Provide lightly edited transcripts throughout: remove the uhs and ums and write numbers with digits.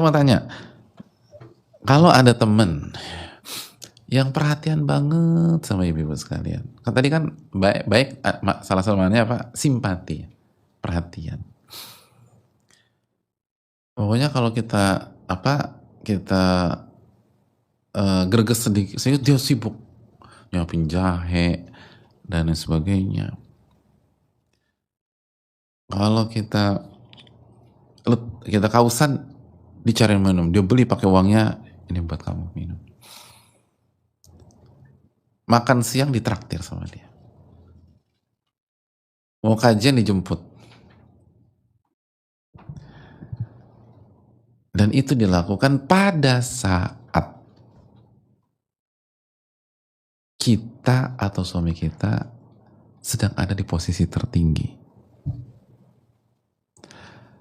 Saya mau tanya, kalau ada temen yang perhatian banget sama ibu-ibu sekalian, kan tadi kan baik salah satunya apa? Simpati, perhatian. Pokoknya kalau kita greges sedikit, dia sibuk nyapin jahe dan lain sebagainya. Kalau kita kausan, dicari minum, dia beli pakai uangnya, ini buat kamu minum. Makan siang ditraktir sama dia. Mau kajian dijemput. Dan itu dilakukan pada saat kita atau suami kita sedang ada di posisi tertinggi.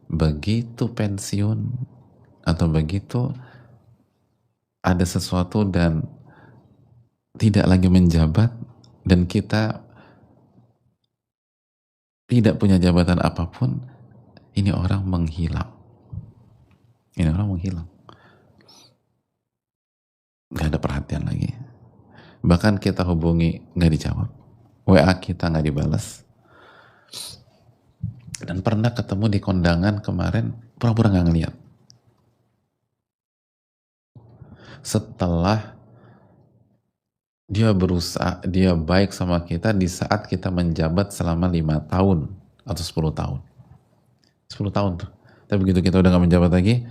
Begitu pensiun atau begitu ada sesuatu dan tidak lagi menjabat dan kita tidak punya jabatan apapun, ini orang menghilang. Ini orang menghilang. Gak ada perhatian lagi. Bahkan kita hubungi gak dijawab, WA kita gak dibalas. Dan pernah ketemu di kondangan kemarin, pura-pura gak ngeliat. Setelah dia berusaha, dia baik sama kita di saat kita menjabat selama 5 tahun atau 10 tahun. 10 tahun tuh. Tapi begitu kita udah gak menjabat lagi,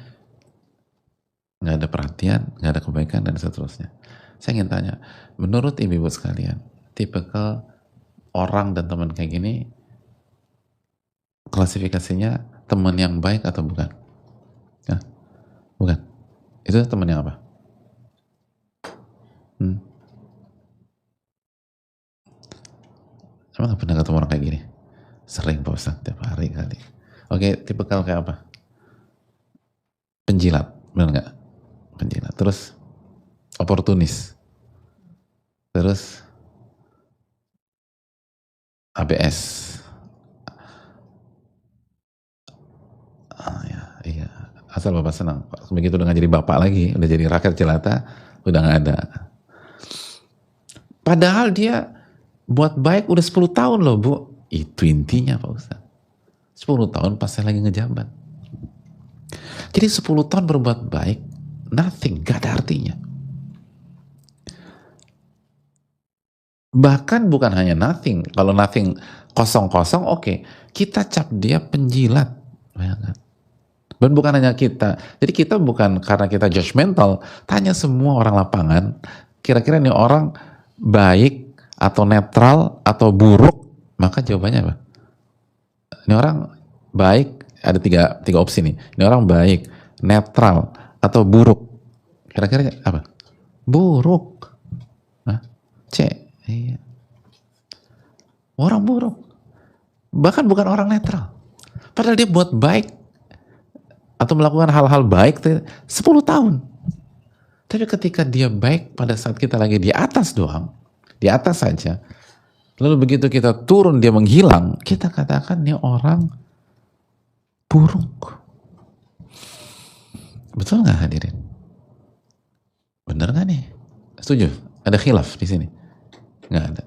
gak ada perhatian, gak ada kebaikan, dan seterusnya. Saya ingin tanya, menurut ibu-ibu sekalian, tipikal orang dan teman kayak gini, klasifikasinya teman yang baik atau bukan? Ya? Bukan. Itu teman yang apa? Emang gak pernah ketemu orang kayak gini? Sering Pak Ustaz, tiap hari kali. Oke, tipikal kayak apa? Penjilat, benar gak? Penjilat. Terus oportunis. Terus ABS. Iya. Asal Bapak senang. Begitu udah gak jadi bapak lagi, udah jadi rakyat jelata, udah gak ada. Padahal dia buat baik udah 10 tahun loh Bu. Itu intinya Pak Ustaz. 10 tahun pas saya lagi ngejabat. Jadi 10 tahun berbuat baik, nothing, gak ada artinya. Bahkan bukan hanya nothing. Kalau nothing kosong-kosong, oke. Kita cap dia penjilat. Dan bukan hanya kita. Jadi kita bukan karena kita judgmental, tanya semua orang lapangan, kira-kira ini orang baik atau netral atau buruk, maka jawabannya apa? Ini orang baik, ada tiga opsi nih. Ini orang baik, netral atau buruk. Kira-kira apa? Buruk. C. Iya. Orang buruk. Bahkan bukan orang netral. Padahal dia buat baik atau melakukan hal-hal baik 10 tahun. Tapi ketika dia baik pada saat kita lagi di atas doang, di atas saja, lalu begitu kita turun dia menghilang, kita katakan ini orang buruk. Betul nggak hadirin? Bener nggak nih? Setuju? Ada khilaf di sini? Nggak ada.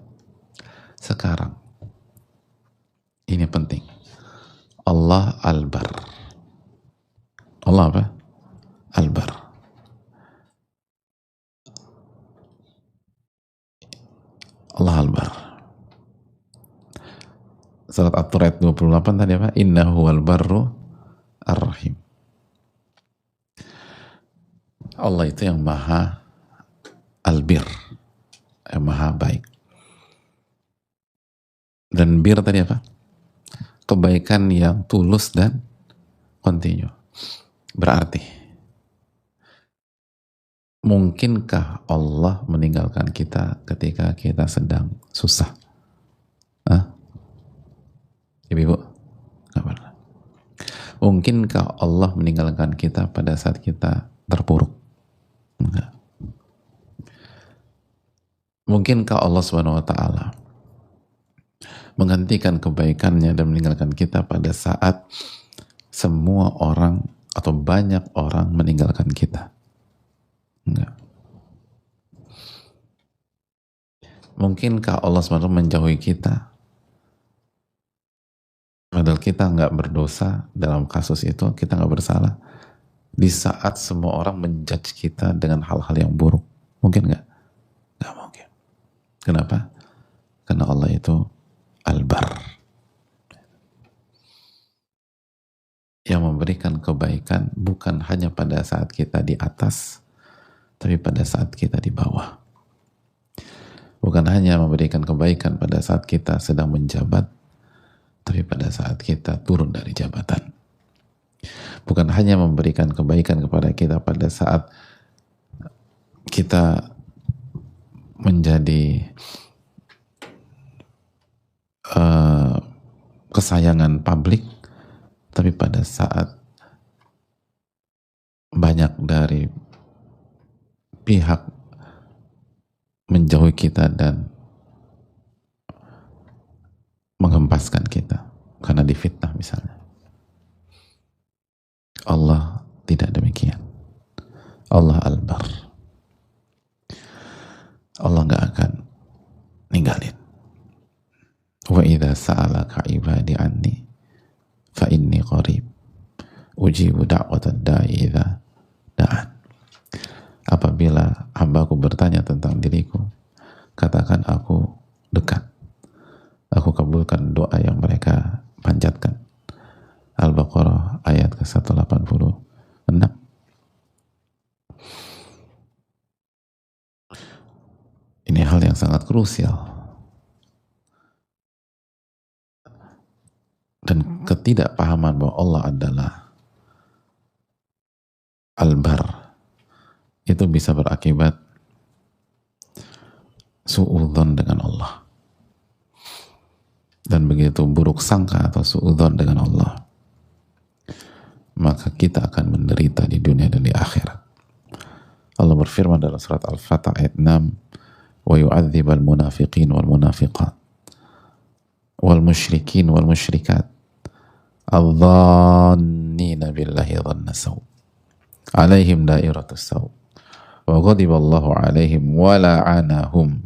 Sekarang ini penting. Allah Al-Bar. Allah apa? Al-Bar. Allah Al-Bar. Surat At-Tur ayat 28 tadi apa? Innahu al-barru ar-rahim. Allah itu yang maha al-bir, yang maha baik. Dan bir tadi apa? Kebaikan yang tulus dan kontinu. Berarti, mungkinkah Allah meninggalkan kita ketika kita sedang susah? Ibu-ibu? Gak pernah. Mungkinkah Allah meninggalkan kita pada saat kita terpuruk? Enggak. Mungkinkah Allah SWT menggantikan kebaikannya dan meninggalkan kita pada saat semua orang atau banyak orang meninggalkan kita. Enggak. Mungkinkah Allah SWT menjauhi kita? Padahal kita nggak berdosa dalam kasus itu, kita nggak bersalah. Di saat semua orang menjudge kita dengan hal-hal yang buruk. Mungkin nggak? Nggak mungkin. Kenapa? Karena Allah itu Al-Bar. Yang memberikan kebaikan bukan hanya pada saat kita di atas, tapi pada saat kita di bawah. Bukan hanya memberikan kebaikan pada saat kita sedang menjabat, tapi pada saat kita turun dari jabatan. Bukan hanya memberikan kebaikan kepada kita pada saat kita menjadi kesayangan publik, tapi pada saat banyak dari pihak menjauhi kita dan menghempaskan kita karena difitnah misalnya. Allah tidak demikian. Allah Al-Bar. Allah nggak akan ninggalin. Wa idza sa'alaka ibadi anni fa inni qarib ujibu da'watad da'i idza da'an. Apabila hambaku bertanya tentang diriku, katakan aku dekat. Aku kabulkan doa yang mereka panjatkan. Al-Baqarah ayat ke-186. Ini hal yang sangat krusial. Dan ketidakpahaman bahwa Allah adalah Al-Bar itu bisa berakibat su'udzon dengan Allah. Dan begitu buruk sangka atau su'udzon dengan Allah, maka kita akan menderita di dunia dan di akhirat. Allah berfirman dalam surat Al-Fatah ayat 6, wa yu'adzibal munafiqin wal munafiqat wal musyrikin wal musyrikat adh-dhannina billahi dhanna saw alaihim dairatus saw wa ghadiballahu alaihim wa la'anahum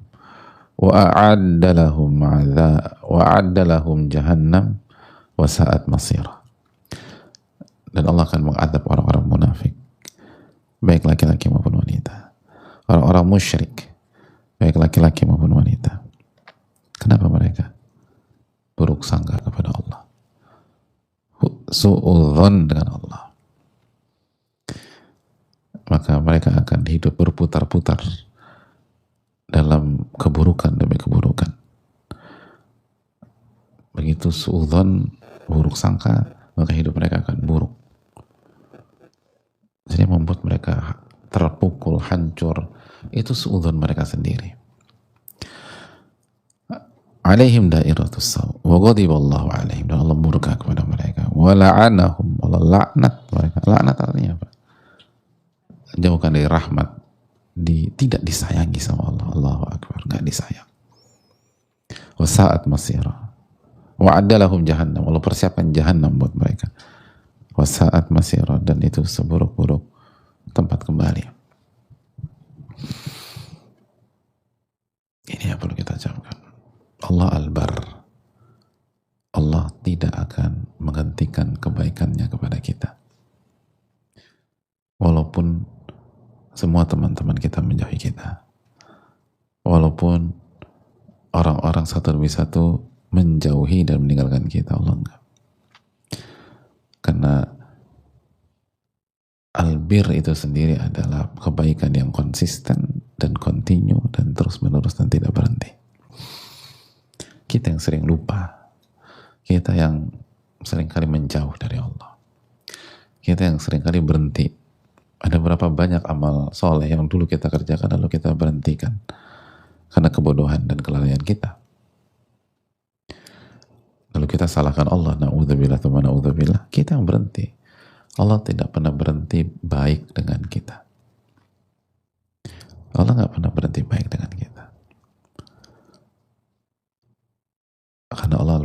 wa a'adda lahum jahannam wa sa'at masira. Dan Allah akan mengadab orang-orang munafik, baik laki-laki maupun wanita, orang-orang musyrik, baik laki-laki maupun wanita. Kenapa mereka buruk sangka kepada Allah, su'udzon dengan Allah? Maka mereka akan hidup berputar-putar dalam keburukan demi keburukan. Begitu su'udzon, buruk sangka, maka hidup mereka akan buruk. Jadi membuat mereka terpukul, hancur, itu su'udzon mereka sendiri. Alaihim dairatus saw wa ghadiballahu alaihim, dan Allah murka kepada mereka. Wa la'anahum, Allah laknat mereka. Laknat artinya apa? Jauhkan dari rahmat, tidak disayangi sama Allah. Allahu Akbar, nggak disayang. Wa sa'at masira, wa adalahum jahannam, Allah persiapkan jahannam buat mereka. Wa sa'at masira, dan itu seburuk-buruk tempat kembali. Ini yang perlu kita camkan. Allah Al-Bar. Allah tidak akan menghentikan kebaikannya kepada kita, walaupun semua teman-teman kita menjauhi kita, walaupun orang-orang satu demi satu menjauhi dan meninggalkan kita. Allah enggak. Karena Al-Bir itu sendiri adalah kebaikan yang konsisten dan kontinu dan terus menerus dan tidak berhenti. Kita yang sering lupa, kita yang seringkali menjauh dari Allah, kita yang seringkali berhenti. Ada berapa banyak amal soleh yang dulu kita kerjakan lalu kita berhentikan karena kebodohan dan kelalaian kita. Lalu kita salahkan Allah, na'udzubillah tsumma na'udzubillah. Kita yang berhenti. Allah tidak pernah berhenti baik dengan kita. Allah nggak pernah berhenti baik dengan kita. Karena Allah